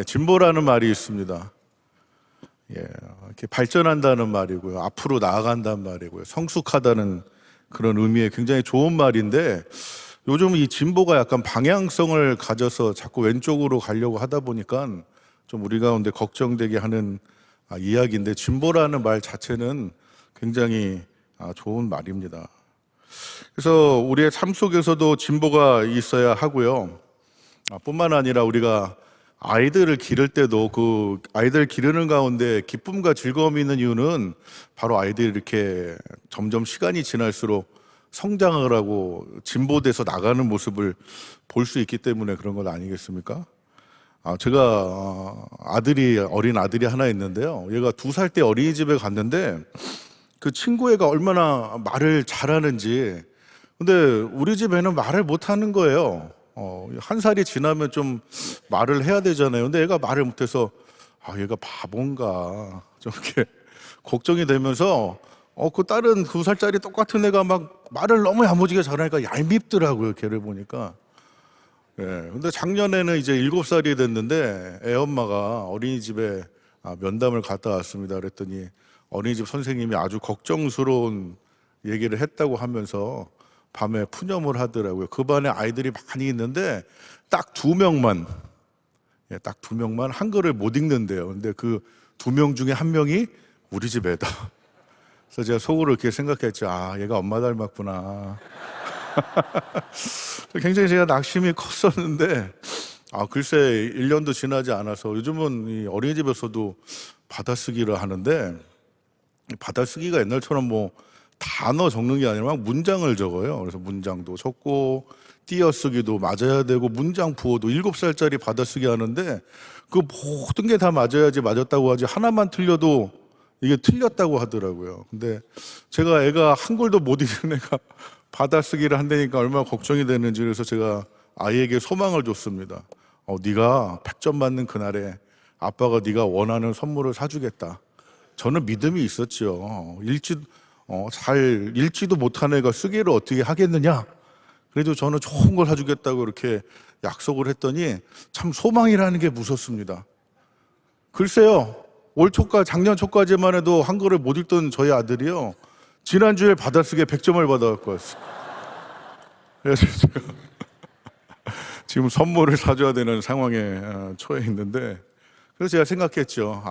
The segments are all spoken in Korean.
진보라는 말이 있습니다. 이렇게 발전한다는 말이고요. 앞으로 나아간다는 말이고요. 성숙하다는 그런 의미의 굉장히 좋은 말인데, 요즘 이 진보가 약간 방향성을 가져서 자꾸 왼쪽으로 가려고 하다 보니까 좀 우리 가운데 걱정되게 하는 이야기인데, 진보라는 말 자체는 굉장히 좋은 말입니다. 그래서 우리의 삶 속에서도 진보가 있어야 하고요. 뿐만 아니라 우리가 아이들을 기를 때도 그 아이들 기르는 가운데 기쁨과 즐거움이 있는 이유는 바로 아이들이 이렇게 점점 시간이 지날수록 성장을 하고 진보돼서 나가는 모습을 볼 수 있기 때문에 그런 것 아니겠습니까? 제가 어린 아들이 하나 있는데요. 얘가 2살 때 어린이집에 갔는데 그 친구 애가 얼마나 말을 잘하는지. 근데 우리 집에는 말을 못하는 거예요. 1살이 지나면 좀 말을 해야 되잖아요. 근데 얘가 말을 못해서 얘가 바본가 좀 이렇게 걱정이 되면서 그 다른 2살짜리 똑같은 애가 막 말을 너무 야무지게 잘하니까 얄밉더라고요. 걔를 보니까. 근데 작년에는 이제 7살이 됐는데 애 엄마가 어린이집에 면담을 갔다 왔습니다. 그랬더니 어린이집 선생님이 아주 걱정스러운 얘기를 했다고 하면서 밤에 푸념을 하더라고요. 그 반에 아이들이 많이 있는데 딱 2명만 한글을 못 읽는데요. 근데 그 2명 중에 1명이 우리 집 애다. 그래서 제가 속으로 이렇게 생각했죠. 얘가 엄마 닮았구나. 굉장히 제가 낙심이 컸었는데 글쎄 1년도 지나지 않아서 요즘은 이 어린이집에서도 받아쓰기를 하는데, 받아쓰기가 옛날처럼 뭐 단어 적는 게 아니라 막 문장을 적어요. 그래서 문장도 적고 띄어쓰기도 맞아야 되고 문장 부호도 7살짜리 받아쓰기 하는데 그 모든 게 다 맞아야지 맞았다고 하지, 하나만 틀려도 이게 틀렸다고 하더라고요. 근데 제가 애가 한글도 못 읽는 애가 받아쓰기를 한다니까 얼마나 걱정이 되는지, 그래서 제가 아이에게 소망을 줬습니다. 네가 100점 맞는 그날에 아빠가 네가 원하는 선물을 사주겠다. 저는 믿음이 있었죠. 잘 읽지도 못한 애가 쓰기를 어떻게 하겠느냐. 그래도 저는 좋은 걸 사주겠다고 이렇게 약속을 했더니 참 소망이라는 게 무섭습니다. 글쎄요, 작년 초까지만 해도 한글을 못 읽던 저희 아들이요, 지난주에 받아쓰기에 100점을 받아갖고 왔어요. 그래서 제가 지금 선물을 사줘야 되는 상황에 처해 있는데, 그래서 제가 생각했죠.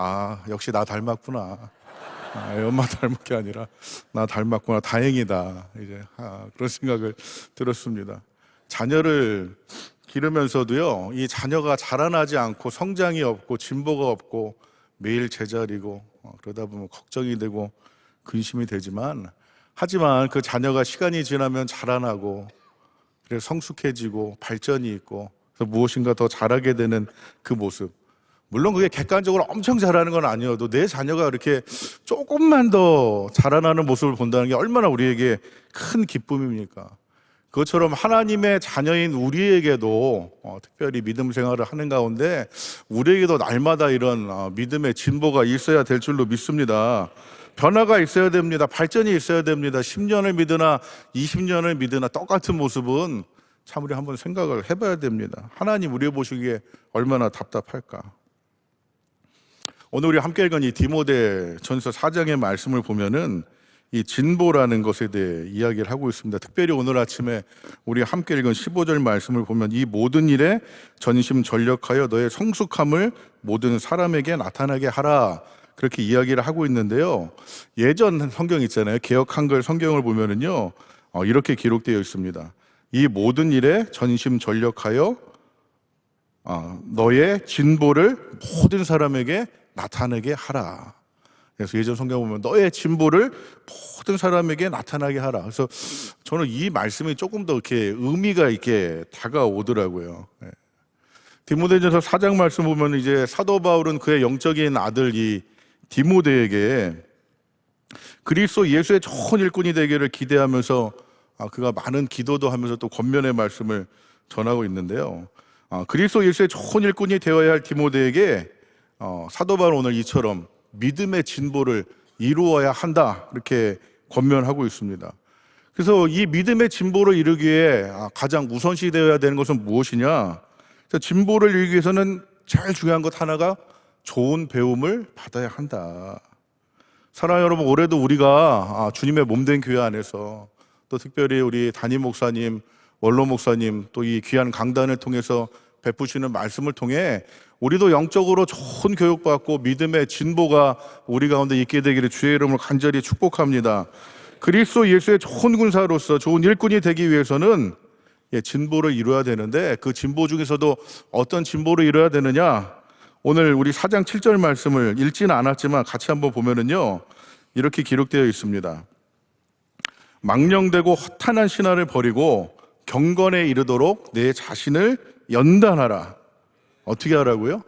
역시 나 닮았구나. 엄마 닮은 게 아니라 나 닮았구나. 다행이다. 이제 그런 생각을 들었습니다. 자녀를 기르면서도요, 이 자녀가 자라나지 않고 성장이 없고 진보가 없고 매일 제자리고 그러다 보면 걱정이 되고 근심이 되지만, 하지만 그 자녀가 시간이 지나면 자라나고 그래서 성숙해지고 발전이 있고 그래서 무엇인가 더 잘하게 되는 그 모습, 물론 그게 객관적으로 엄청 잘하는 건 아니어도 내 자녀가 이렇게 조금만 더 자라나는 모습을 본다는 게 얼마나 우리에게 큰 기쁨입니까? 그것처럼 하나님의 자녀인 우리에게도 특별히 믿음 생활을 하는 가운데 우리에게도 날마다 이런 믿음의 진보가 있어야 될 줄로 믿습니다. 변화가 있어야 됩니다. 발전이 있어야 됩니다. 10년을 믿으나 20년을 믿으나 똑같은 모습은 참 우리 한번 생각을 해봐야 됩니다. 하나님 우리 보시기에 얼마나 답답할까. 오늘 우리 함께 읽은 이 디모데전서 4장의 말씀을 보면은 이 진보라는 것에 대해 이야기를 하고 있습니다. 특별히 오늘 아침에 우리 함께 읽은 15절 말씀을 보면 이 모든 일에 전심전력하여 너의 성숙함을 모든 사람에게 나타나게 하라, 그렇게 이야기를 하고 있는데요. 예전 성경 있잖아요. 개역 한글 성경을 보면은요, 이렇게 기록되어 있습니다. 이 모든 일에 전심전력하여 너의 진보를 모든 사람에게 나타나게 하라. 그래서 예전 성경 보면 너의 진보를 모든 사람에게 나타나게 하라. 그래서 저는 이 말씀이 조금 더 이렇게 의미가 있게 다가오더라고요. 디모데전서 4장 말씀 보면 이제 사도 바울은 그의 영적인 아들 이 디모데에게 그리스도 예수의 좋은 일꾼이 되기를 기대하면서 그가 많은 기도도 하면서 또 권면의 말씀을 전하고 있는데요. 그리스도 예수의 좋은 일꾼이 되어야 할 디모데에게 사도 바울은 오늘 이처럼 믿음의 진보를 이루어야 한다, 이렇게 권면하고 있습니다. 그래서 이 믿음의 진보를 이루기 위해 가장 우선시 되어야 되는 것은 무엇이냐? 진보를 이루기 위해서는 제일 중요한 것 하나가 좋은 배움을 받아야 한다. 사랑하는 여러분, 올해도 우리가 주님의 몸된 교회 안에서 또 특별히 우리 담임 목사님, 원로 목사님, 또 이 귀한 강단을 통해서 베푸시는 말씀을 통해 우리도 영적으로 좋은 교육받고 믿음의 진보가 우리 가운데 있게 되기를 주의 이름으로 간절히 축복합니다. 그리스도 예수의 좋은 군사로서 좋은 일꾼이 되기 위해서는 진보를 이루어야 되는데, 그 진보 중에서도 어떤 진보를 이루어야 되느냐? 오늘 우리 4장 7절 말씀을 읽지는 않았지만 같이 한번 보면은요, 이렇게 기록되어 있습니다. 망령되고 허탄한 신화를 버리고 경건에 이르도록 내 자신을 연단하라. 어떻게 하라고요?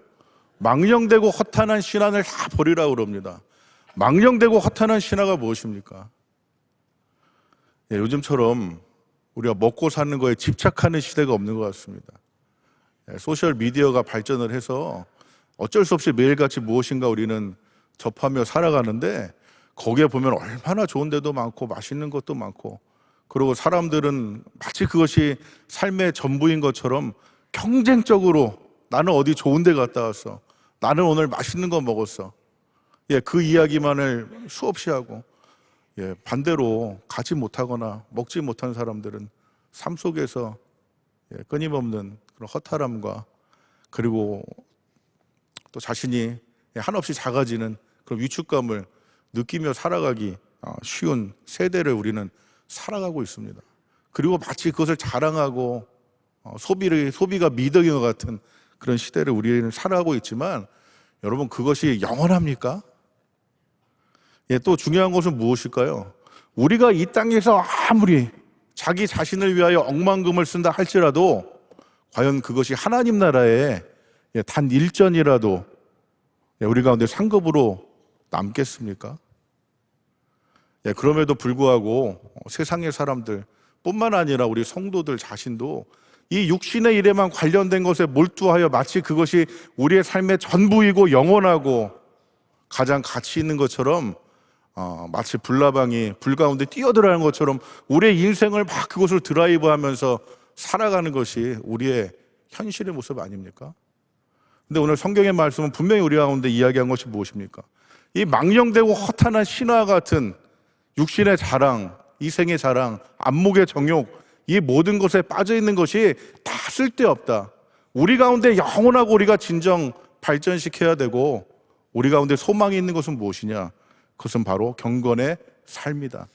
망령되고 허탄한 신화를 다 버리라고 그럽니다. 망령되고 허탄한 신화가 무엇입니까? 요즘처럼 우리가 먹고 사는 거에 집착하는 시대가 없는 것 같습니다. 소셜 미디어가 발전을 해서 어쩔 수 없이 매일같이 무엇인가 우리는 접하며 살아가는데, 거기에 보면 얼마나 좋은 데도 많고 맛있는 것도 많고, 그리고 사람들은 마치 그것이 삶의 전부인 것처럼 경쟁적으로 나는 어디 좋은 데 갔다 왔어, 나는 오늘 맛있는 거 먹었어, 그 이야기만을 수없이 하고, 반대로 가지 못하거나 먹지 못한 사람들은 삶 속에서 끊임없는 그런 허탈함과, 그리고 또 자신이 한없이 작아지는 그런 위축감을 느끼며 살아가기 쉬운 세대를 우리는 살아가고 있습니다. 그리고 마치 그것을 자랑하고 소비가 미덕인 것 같은 그런 시대를 우리는 살아가고 있지만, 여러분, 그것이 영원합니까? 또 중요한 것은 무엇일까요? 우리가 이 땅에서 아무리 자기 자신을 위하여 억만금을 쓴다 할지라도 과연 그것이 하나님 나라에 단 일전이라도 우리 가운데 상급으로 남겠습니까? 그럼에도 불구하고 세상의 사람들 뿐만 아니라 우리 성도들 자신도 이 육신의 일에만 관련된 것에 몰두하여 마치 그것이 우리의 삶의 전부이고 영원하고 가장 가치 있는 것처럼, 마치 불나방이 불 가운데 뛰어들어가는 것처럼 우리의 인생을 막 그것을 드라이브하면서 살아가는 것이 우리의 현실의 모습 아닙니까? 근데 오늘 성경의 말씀은 분명히 우리 가운데 이야기한 것이 무엇입니까? 이 망령되고 허탄한 신화 같은 육신의 자랑, 이생의 자랑, 안목의 정욕, 이 모든 것에 빠져 있는 것이 다 쓸데없다. 우리 가운데 영원하고 우리가 진정 발전시켜야 되고, 우리 가운데 소망이 있는 것은 무엇이냐? 그것은 바로 경건의 삶이다.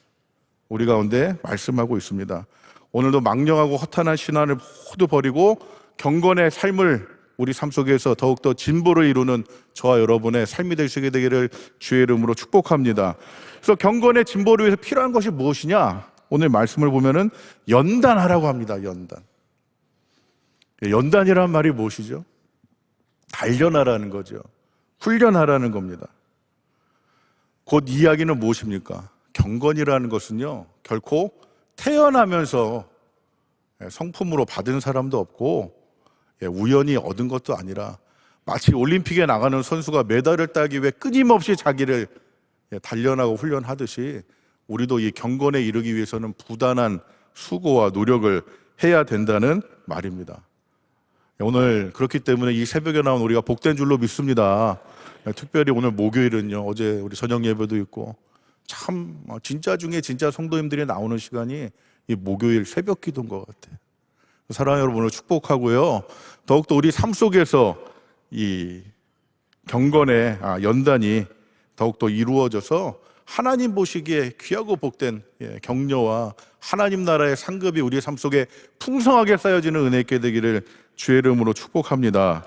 우리 가운데 말씀하고 있습니다. 오늘도 망령하고 허탄한 신화를 모두 버리고 경건의 삶을 우리 삶 속에서 더욱더 진보를 이루는 저와 여러분의 삶이 되시게 되기를 주의 이름으로 축복합니다. 그래서 경건의 진보를 위해서 필요한 것이 무엇이냐? 오늘 말씀을 보면은 연단하라고 합니다. 연단. 연단이란 말이 무엇이죠? 단련하라는 거죠. 훈련하라는 겁니다. 곧 이야기는 무엇입니까? 경건이라는 것은요, 결코 태어나면서 성품으로 받은 사람도 없고 우연히 얻은 것도 아니라, 마치 올림픽에 나가는 선수가 메달을 따기 위해 끊임없이 자기를 단련하고 훈련하듯이 우리도 이 경건에 이르기 위해서는 부단한 수고와 노력을 해야 된다는 말입니다. 오늘 그렇기 때문에 이 새벽에 나온 우리가 복된 줄로 믿습니다. 특별히 오늘 목요일은요, 어제 우리 저녁 예배도 있고 참 진짜 중에 진짜 성도님들이 나오는 시간이 이 목요일 새벽 기도인 것 같아요. 사랑하는 여러분을 축복하고요, 더욱더 우리 삶 속에서 이 경건의 연단이 더욱더 이루어져서 하나님 보시기에 귀하고 복된 격려와 하나님 나라의 상급이 우리의 삶 속에 풍성하게 쌓여지는 은혜 있게 되기를 주의 이름으로 축복합니다.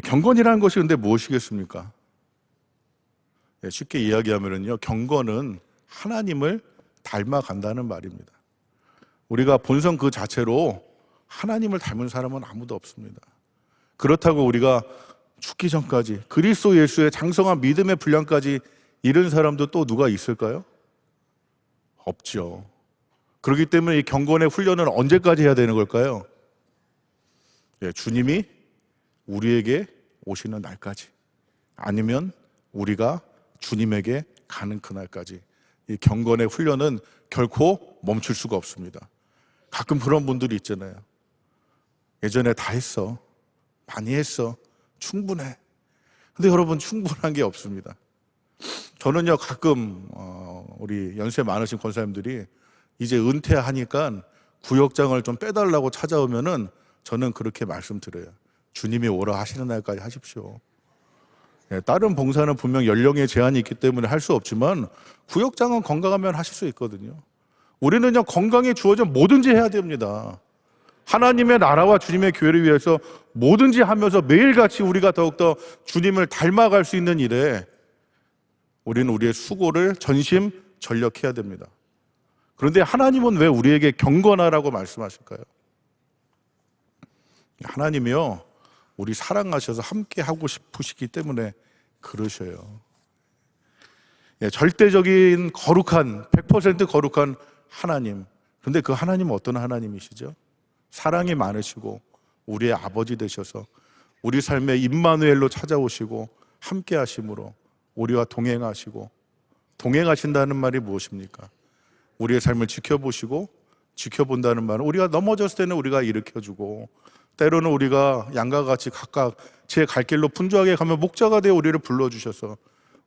경건이라는 것이 근데 무엇이겠습니까? 쉽게 이야기하면요, 경건은 하나님을 닮아간다는 말입니다. 우리가 본성 그 자체로 하나님을 닮은 사람은 아무도 없습니다. 그렇다고 우리가 죽기 전까지 그리스도 예수의 장성한 믿음의 분량까지 이른 사람도 또 누가 있을까요? 없죠. 그렇기 때문에 이 경건의 훈련은 언제까지 해야 되는 걸까요? 주님이 우리에게 오시는 날까지, 아니면 우리가 주님에게 가는 그날까지 이 경건의 훈련은 결코 멈출 수가 없습니다. 가끔 그런 분들이 있잖아요. 예전에 다 했어. 많이 했어. 충분해. 근데 여러분, 충분한 게 없습니다. 저는요, 가끔 우리 연세 많으신 권사님들이 이제 은퇴하니까 구역장을 좀 빼달라고 찾아오면은 저는 그렇게 말씀드려요. 주님이 오라 하시는 날까지 하십시오. 다른 봉사는 분명 연령에 제한이 있기 때문에 할 수 없지만 구역장은 건강하면 하실 수 있거든요. 우리는요, 건강에 주어진 뭐든지 해야 됩니다. 하나님의 나라와 주님의 교회를 위해서 뭐든지 하면서 매일같이 우리가 더욱더 주님을 닮아갈 수 있는 일에 우리는 우리의 수고를 전심전력해야 됩니다. 그런데 하나님은 왜 우리에게 경건하라고 말씀하실까요? 하나님이요, 우리 사랑하셔서 함께 하고 싶으시기 때문에 그러셔요. 절대적인 거룩한, 100% 거룩한 하나님. 그런데 그 하나님은 어떤 하나님이시죠? 사랑이 많으시고 우리의 아버지 되셔서 우리 삶에 임마누엘로 찾아오시고 함께 하심으로 우리와 동행하시고, 동행하신다는 말이 무엇입니까? 우리의 삶을 지켜보시고, 지켜본다는 말은 우리가 넘어졌을 때는 우리가 일으켜주고, 때로는 우리가 양과 같이 각각 제 갈 길로 분주하게 가면 목자가 되어 우리를 불러주셔서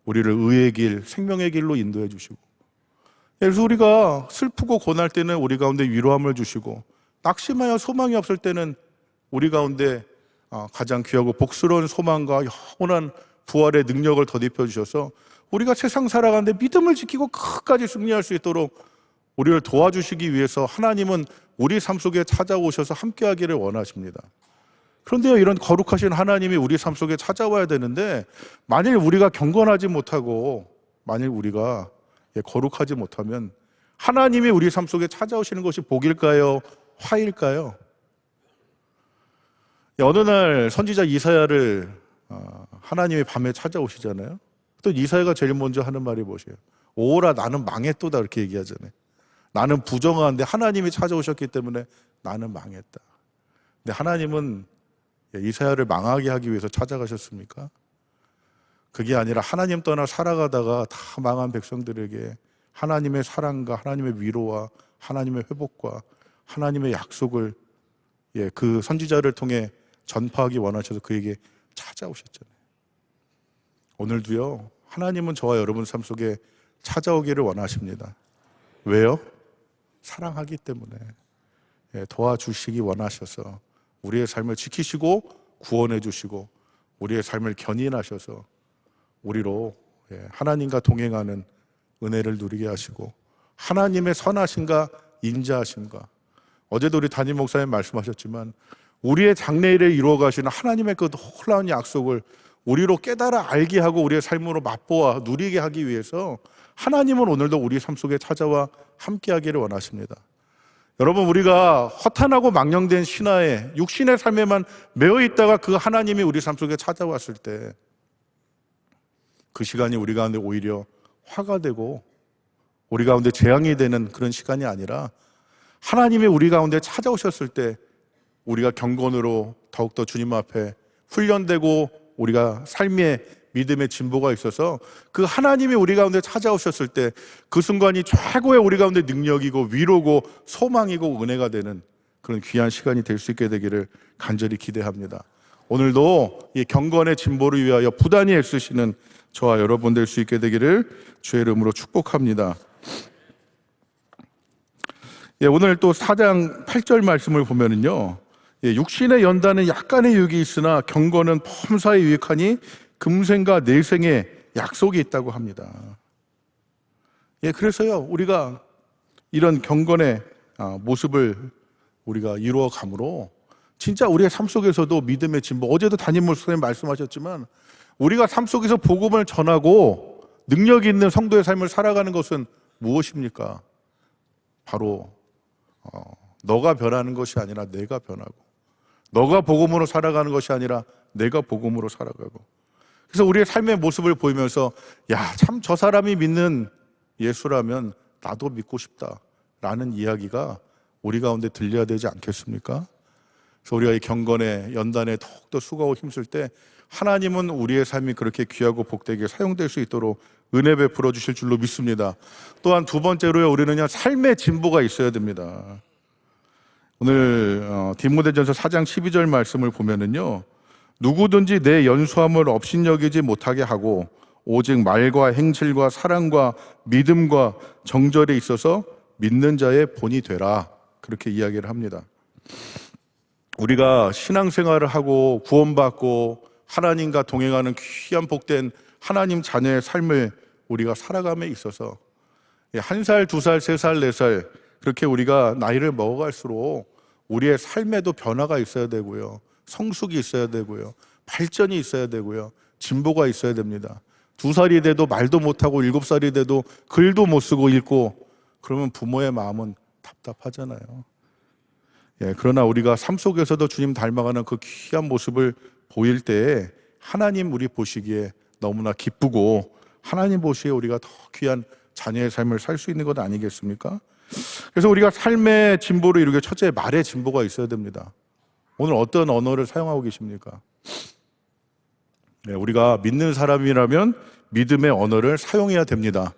우리를 의의 길, 생명의 길로 인도해 주시고, 그래서 우리가 슬프고 고날 때는 우리 가운데 위로함을 주시고, 낙심하여 소망이 없을 때는 우리 가운데 가장 귀하고 복스러운 소망과 영원한 부활의 능력을 덧입혀 주셔서 우리가 세상 살아가는데 믿음을 지키고 끝까지 승리할 수 있도록 우리를 도와주시기 위해서 하나님은 우리 삶 속에 찾아오셔서 함께하기를 원하십니다. 그런데요, 이런 거룩하신 하나님이 우리 삶 속에 찾아와야 되는데, 만일 우리가 경건하지 못하고 만일 우리가 거룩하지 못하면 하나님이 우리 삶 속에 찾아오시는 것이 복일까요? 화일까요? 어느 날 선지자 이사야를 하나님이 밤에 찾아오시잖아요. 또 이사야가 제일 먼저 하는 말이 무엇이에요? 오라, 나는 망했도다, 이렇게 얘기하잖아요. 나는 부정하는데 하나님이 찾아오셨기 때문에 나는 망했다. 근데 하나님은 이사야를 망하게 하기 위해서 찾아가셨습니까? 그게 아니라 하나님 떠나 살아가다가 다 망한 백성들에게 하나님의 사랑과 하나님의 위로와 하나님의 회복과 하나님의 약속을 그 선지자를 통해 전파하기 원하셔서 그에게 찾아오셨잖아요. 오늘도요, 하나님은 저와 여러분 삶 속에 찾아오기를 원하십니다. 왜요? 사랑하기 때문에. 도와주시기 원하셔서 우리의 삶을 지키시고 구원해 주시고 우리의 삶을 견인하셔서 우리로 하나님과 동행하는 은혜를 누리게 하시고 하나님의 선하심과 인자하심과, 어제도 우리 담임 목사님 말씀하셨지만 우리의 장래일을 이루어 가시는 하나님의 그 놀라운 약속을 우리로 깨달아 알게 하고 우리의 삶으로 맛보아 누리게 하기 위해서 하나님은 오늘도 우리 삶 속에 찾아와 함께 하기를 원하십니다. 여러분, 우리가 허탄하고 망령된 신화에 육신의 삶에만 매여 있다가 그 하나님이 우리 삶 속에 찾아왔을 때 그 시간이 우리 가운데 오히려 화가 되고 우리 가운데 재앙이 되는 그런 시간이 아니라 하나님이 우리 가운데 찾아오셨을 때 우리가 경건으로 더욱더 주님 앞에 훈련되고 우리가 삶의 믿음의 진보가 있어서 그 하나님이 우리 가운데 찾아오셨을 때 그 순간이 최고의 우리 가운데 능력이고 위로고 소망이고 은혜가 되는 그런 귀한 시간이 될 수 있게 되기를 간절히 기대합니다. 오늘도 이 경건의 진보를 위하여 부단히 애쓰시는 저와 여러분 될 수 있게 되기를 주의 이름으로 축복합니다. 오늘 또 4장 8절 말씀을 보면은요, 육신의 연단은 약간의 유익이 있으나 경건은 범사에 유익하니 금생과 내생의 약속이 있다고 합니다. 그래서요, 우리가 이런 경건의 모습을 우리가 이루어 감으로 진짜 우리의 삶 속에서도 믿음의 진보, 어제도 담임 목사님 말씀하셨지만 우리가 삶 속에서 복음을 전하고 능력 있는 성도의 삶을 살아가는 것은 무엇입니까? 바로 너가 변하는 것이 아니라 내가 변하고, 너가 복음으로 살아가는 것이 아니라 내가 복음으로 살아가고, 그래서 우리의 삶의 모습을 보이면서 야, 참 저 사람이 믿는 예수라면 나도 믿고 싶다라는 이야기가 우리 가운데 들려야 되지 않겠습니까? 그래서 우리가 이 경건의 연단에 더욱더 수고하고 힘쓸 때 하나님은 우리의 삶이 그렇게 귀하고 복되게 사용될 수 있도록 은혜 베풀어 주실 줄로 믿습니다. 또한 두 번째로요, 우리는요, 삶의 진보가 있어야 됩니다. 오늘 디모데전서 4장 12절 말씀을 보면은요, 누구든지 내 연수함을 업신여기지 못하게 하고 오직 말과 행실과 사랑과 믿음과 정절에 있어서 믿는 자의 본이 되라, 그렇게 이야기를 합니다. 우리가 신앙생활을 하고 구원받고 하나님과 동행하는 귀한 복된 하나님 자녀의 삶을 우리가 살아감에 있어서 1살, 2살, 3살, 4살 그렇게 우리가 나이를 먹어갈수록 우리의 삶에도 변화가 있어야 되고요, 성숙이 있어야 되고요, 발전이 있어야 되고요, 진보가 있어야 됩니다. 2살이 돼도 말도 못하고 7살이 돼도 글도 못 쓰고 읽고 그러면 부모의 마음은 답답하잖아요. 그러나 우리가 삶 속에서도 주님 닮아가는 그 귀한 모습을 보일 때에 하나님 우리 보시기에 너무나 기쁘고 하나님 보시기에 우리가 더 귀한 자녀의 삶을 살 수 있는 것 아니겠습니까? 그래서 우리가 삶의 진보를 이루기 위해 첫째, 말의 진보가 있어야 됩니다. 오늘 어떤 언어를 사용하고 계십니까? 우리가 믿는 사람이라면 믿음의 언어를 사용해야 됩니다.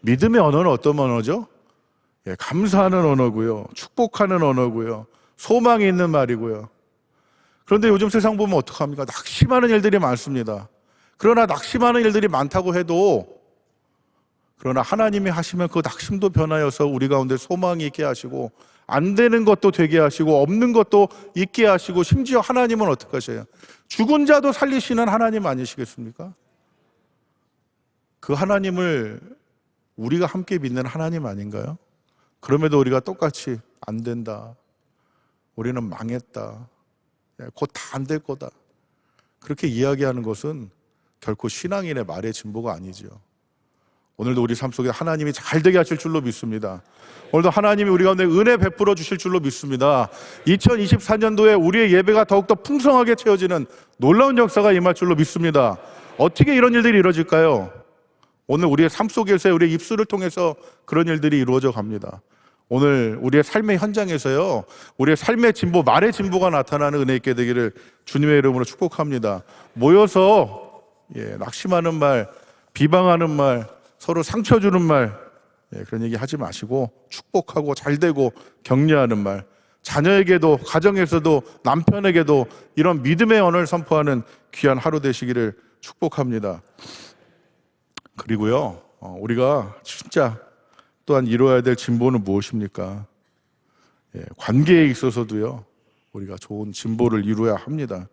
믿음의 언어는 어떤 언어죠? 감사하는 언어고요, 축복하는 언어고요, 소망이 있는 말이고요. 그런데 요즘 세상 보면 어떡합니까? 낙심하는 일들이 많습니다. 그러나 낙심하는 일들이 많다고 해도, 그러나 하나님이 하시면 그 낙심도 변하여서 우리 가운데 소망이 있게 하시고, 안 되는 것도 되게 하시고, 없는 것도 있게 하시고, 심지어 하나님은 어떻게 하셔요? 죽은 자도 살리시는 하나님 아니시겠습니까? 그 하나님을 우리가 함께 믿는 하나님 아닌가요? 그럼에도 우리가 똑같이 안 된다, 우리는 망했다, 곧 다 안 될 거다, 그렇게 이야기하는 것은 결코 신앙인의 말의 진보가 아니죠. 오늘도 우리 삶 속에 하나님이 잘 되게 하실 줄로 믿습니다. 오늘도 하나님이 우리 가운데 은혜 베풀어 주실 줄로 믿습니다. 2024년도에 우리의 예배가 더욱더 풍성하게 채워지는 놀라운 역사가 임할 줄로 믿습니다. 어떻게 이런 일들이 이루어질까요? 오늘 우리의 삶 속에서 우리의 입술을 통해서 그런 일들이 이루어져 갑니다. 오늘 우리의 삶의 현장에서요, 우리의 삶의 진보, 말의 진보가 나타나는 은혜 있게 되기를 주님의 이름으로 축복합니다. 모여서 낙심하는 말, 비방하는 말, 서로 상처 주는 말, 그런 얘기 하지 마시고 축복하고 잘되고 격려하는 말, 자녀에게도 가정에서도 남편에게도 이런 믿음의 언어를 선포하는 귀한 하루 되시기를 축복합니다. 그리고요, 우리가 진짜 또한 이루어야 될 진보는 무엇입니까? 관계에 있어서도요, 우리가 좋은 진보를 이루어야 합니다.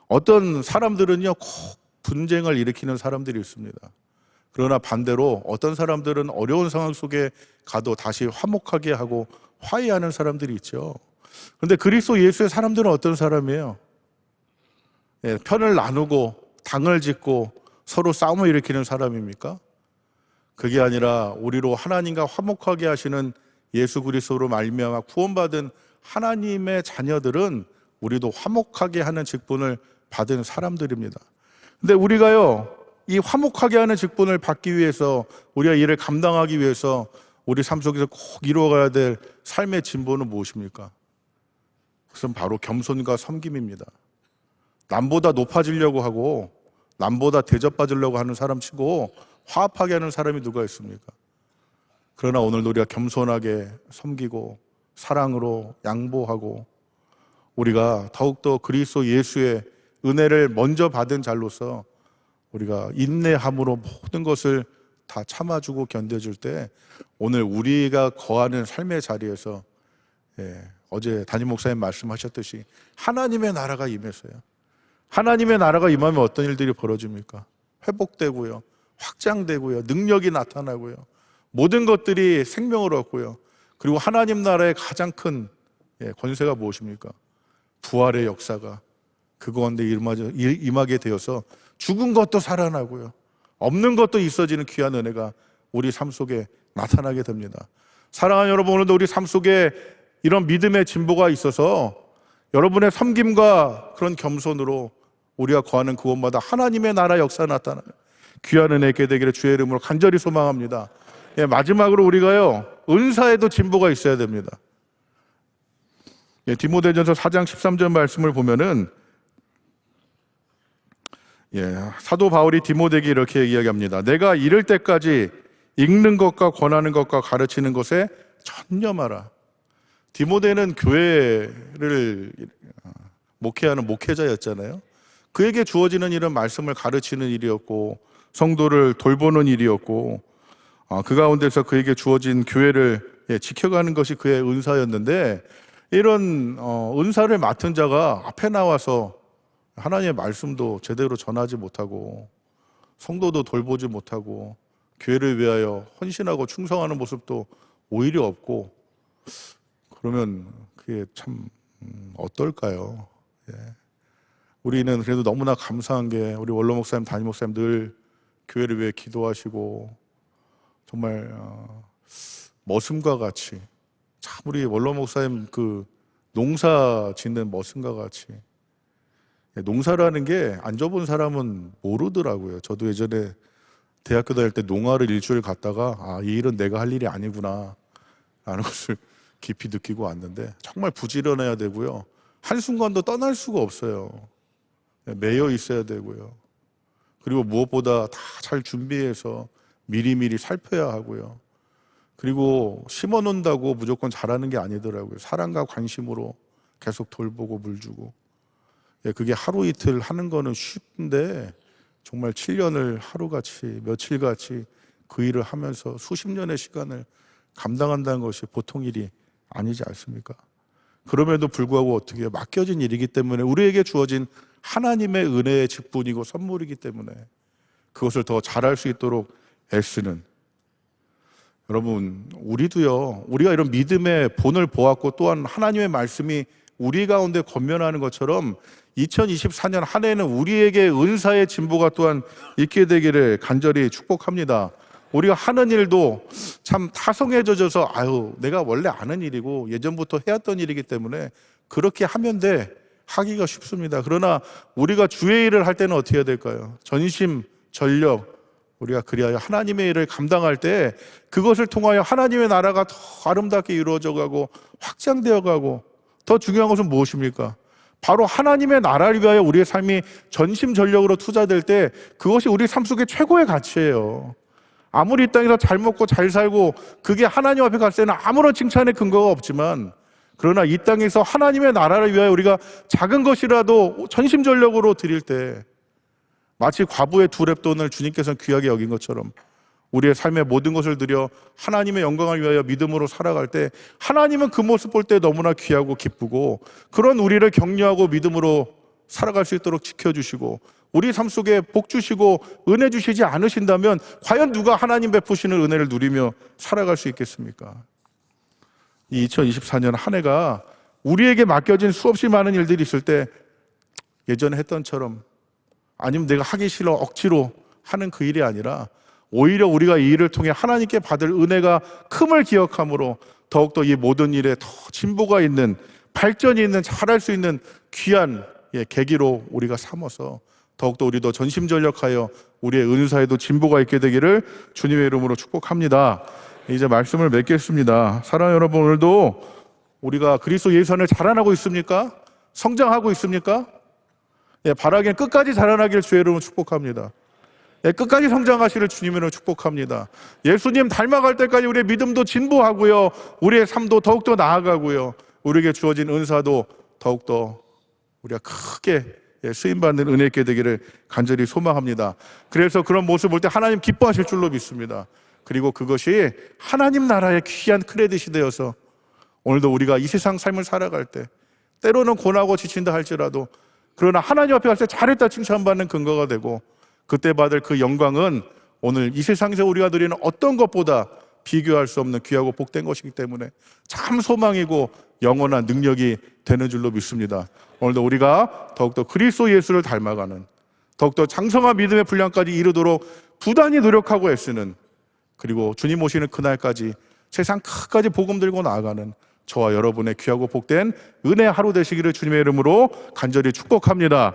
어떤 사람들은요, 꼭 분쟁을 일으키는 사람들이 있습니다. 그러나 반대로 어떤 사람들은 어려운 상황 속에 가도 다시 화목하게 하고 화해하는 사람들이 있죠. 그런데 그리스도 예수의 사람들은 어떤 사람이에요? 편을 나누고 당을 짓고 서로 싸움을 일으키는 사람입니까? 그게 아니라 우리로 하나님과 화목하게 하시는 예수 그리스도로 말미암아 구원받은 하나님의 자녀들은 우리도 화목하게 하는 직분을 받은 사람들입니다. 근데 우리가요, 이 화목하게 하는 직분을 받기 위해서, 우리가 이를 감당하기 위해서 우리 삶 속에서 꼭 이루어가야 될 삶의 진보는 무엇입니까? 그것은 바로 겸손과 섬김입니다. 남보다 높아지려고 하고 남보다 대접받으려고 하는 사람 치고 화합하게 하는 사람이 누가 있습니까? 그러나 오늘도 우리가 겸손하게 섬기고 사랑으로 양보하고 우리가 더욱더 그리스도 예수의 은혜를 먼저 받은 자로서 우리가 인내함으로 모든 것을 다 참아주고 견뎌줄 때, 오늘 우리가 거하는 삶의 자리에서 어제 담임 목사님 말씀하셨듯이 하나님의 나라가 임했어요. 하나님의 나라가 임하면 어떤 일들이 벌어집니까? 회복되고요, 확장되고요, 능력이 나타나고요, 모든 것들이 생명을 얻고요. 그리고 하나님 나라의 가장 큰 권세가 무엇입니까? 부활의 역사가 그 가운데 임하게 되어서 죽은 것도 살아나고요, 없는 것도 있어지는 귀한 은혜가 우리 삶 속에 나타나게 됩니다. 사랑하는 여러분, 오늘도 우리 삶 속에 이런 믿음의 진보가 있어서 여러분의 섬김과 그런 겸손으로 우리가 거하는 그곳마다 하나님의 나라 역사가 나타나는 귀한 은혜 있게 되기를 주의 이름으로 간절히 소망합니다. 마지막으로 우리가요, 은사에도 진보가 있어야 됩니다. 디모데전서 4장 13절 말씀을 보면은 사도 바울이 디모데에게 이렇게 이야기합니다. 내가 이를 때까지 읽는 것과 권하는 것과 가르치는 것에 전념하라. 디모데는 교회를 목회하는 목회자였잖아요. 그에게 주어지는 일은 말씀을 가르치는 일이었고 성도를 돌보는 일이었고 그 가운데서 그에게 주어진 교회를 지켜가는 것이 그의 은사였는데, 이런 은사를 맡은 자가 앞에 나와서 하나님의 말씀도 제대로 전하지 못하고 성도도 돌보지 못하고 교회를 위하여 헌신하고 충성하는 모습도 오히려 없고, 그러면 그게 참 어떨까요? 우리는 그래도 너무나 감사한 게 우리 원로 목사님, 담임 목사님 늘 교회를 위해 기도하시고 정말 머슴과 같이, 참 우리 원로 목사님 그 농사 짓는 머슴과 같이, 농사라는 게 안 줘본 사람은 모르더라고요. 저도 예전에 대학교 다닐 때 농아를 일주일 갔다가 이 일은 내가 할 일이 아니구나 라는 것을 깊이 느끼고 왔는데, 정말 부지런해야 되고요, 한순간도 떠날 수가 없어요. 매여 있어야 되고요, 그리고 무엇보다 다 잘 준비해서 미리미리 살펴야 하고요, 그리고 심어놓는다고 무조건 잘하는 게 아니더라고요. 사랑과 관심으로 계속 돌보고 물 주고, 그게 하루 이틀 하는 거는 쉽은데 정말 7년을 하루같이 며칠같이 그 일을 하면서 수십 년의 시간을 감당한다는 것이 보통 일이 아니지 않습니까? 그럼에도 불구하고 어떻게 맡겨진 일이기 때문에, 우리에게 주어진 하나님의 은혜의 직분이고 선물이기 때문에 그것을 더 잘할 수 있도록 애쓰는, 여러분 우리도요, 우리가 이런 믿음의 본을 보았고 또한 하나님의 말씀이 우리 가운데 권면하는 것처럼 2024년 한 해는 우리에게 은사의 진보가 또한 있게 되기를 간절히 축복합니다. 우리가 하는 일도 참 타성에 젖어서 내가 원래 아는 일이고 예전부터 해왔던 일이기 때문에 그렇게 하면 돼 하기가 쉽습니다. 그러나 우리가 주의 일을 할 때는 어떻게 해야 될까요? 전심 전력, 우리가 그리하여 하나님의 일을 감당할 때 그것을 통하여 하나님의 나라가 더 아름답게 이루어져 가고 확장되어 가고, 더 중요한 것은 무엇입니까? 바로 하나님의 나라를 위하여 우리의 삶이 전심전력으로 투자될 때 그것이 우리 삶 속의 최고의 가치예요. 아무리 이 땅에서 잘 먹고 잘 살고 그게 하나님 앞에 갔을 때는 아무런 칭찬의 근거가 없지만, 그러나 이 땅에서 하나님의 나라를 위하여 우리가 작은 것이라도 전심전력으로 드릴 때, 마치 과부의 두 렙돈을 주님께서는 귀하게 여긴 것처럼 우리의 삶의 모든 것을 드려 하나님의 영광을 위하여 믿음으로 살아갈 때, 하나님은 그 모습 볼 때 너무나 귀하고 기쁘고, 그런 우리를 격려하고 믿음으로 살아갈 수 있도록 지켜주시고 우리 삶 속에 복 주시고 은혜 주시지 않으신다면 과연 누가 하나님 베푸시는 은혜를 누리며 살아갈 수 있겠습니까? 이 2024년 한 해가 우리에게 맡겨진 수없이 많은 일들이 있을 때, 예전에 했던처럼 아니면 내가 하기 싫어 억지로 하는 그 일이 아니라, 오히려 우리가 이 일을 통해 하나님께 받을 은혜가 큼을 기억함으로 더욱더 이 모든 일에 더 진보가 있는, 발전이 있는, 잘할 수 있는 귀한 계기로 우리가 삼아서 더욱더 우리도 전심전력하여 우리의 은사에도 진보가 있게 되기를 주님의 이름으로 축복합니다. 이제 말씀을 맺겠습니다. 사랑하는 여러분, 오늘도 우리가 그리스도 예수 안에 자라나고 있습니까? 성장하고 있습니까? 바라기엔 끝까지 자라나기를 주의 이름으로 축복합니다. 끝까지 성장하시를 주님으로 축복합니다. 예수님 닮아갈 때까지 우리의 믿음도 진보하고요, 우리의 삶도 더욱더 나아가고요, 우리에게 주어진 은사도 더욱더 우리가 크게 쓰임받는 은혜 있게 되기를 간절히 소망합니다. 그래서 그런 모습을 볼 때 하나님 기뻐하실 줄로 믿습니다. 그리고 그것이 하나님 나라의 귀한 크레딧이 되어서 오늘도 우리가 이 세상 삶을 살아갈 때 때로는 고나고 지친다 할지라도, 그러나 하나님 앞에 갈 때 잘했다 칭찬받는 근거가 되고, 그때 받을 그 영광은 오늘 이 세상에서 우리가 누리는 어떤 것보다 비교할 수 없는 귀하고 복된 것이기 때문에 참 소망이고 영원한 능력이 되는 줄로 믿습니다. 오늘도 우리가 더욱더 그리스도 예수를 닮아가는, 더욱더 장성한 믿음의 분량까지 이르도록 부단히 노력하고 애쓰는, 그리고 주님 오시는 그날까지 세상 끝까지 복음 들고 나아가는 저와 여러분의 귀하고 복된 은혜의 하루 되시기를 주님의 이름으로 간절히 축복합니다.